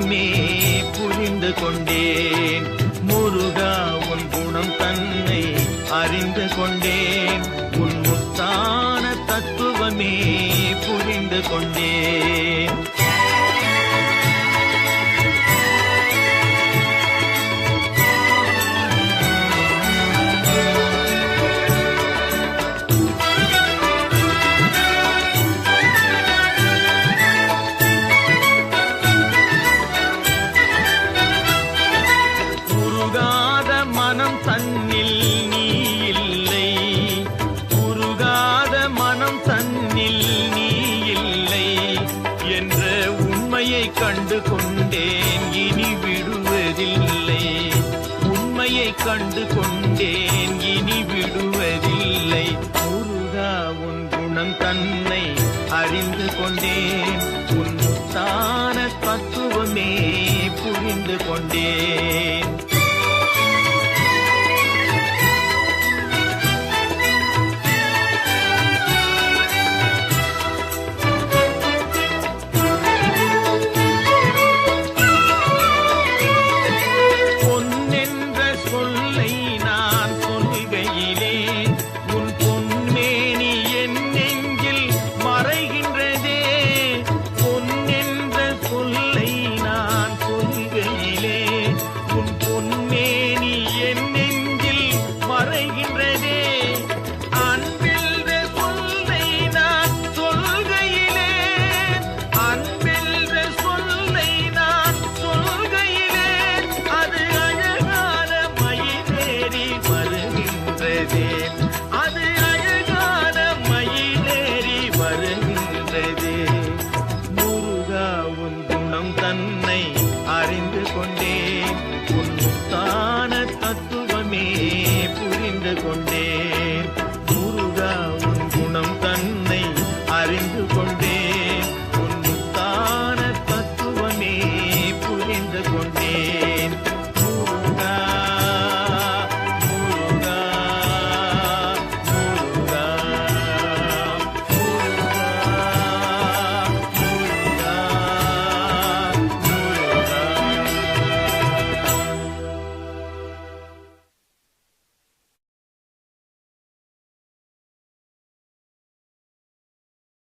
தத்துவமே புரிந்து கொண்டேன். முருகா உன் குணம் தன்னை அறிந்து கொண்டேன். உன் முத்தான தத்துவமே புரிந்து கொண்டேன். கண்டு கொண்டேன் இனி விடுவதில்லை. உண்மையை கண்டு கொண்டேன் இனி விடுவதில்லை. முருகா உன் குணம் தன்னை அறிந்து கொண்டேன். உன் முத்தான தத்துவமே புரிந்து கொண்டேன். அறிந்து கொண்டேன். உன் முத்தான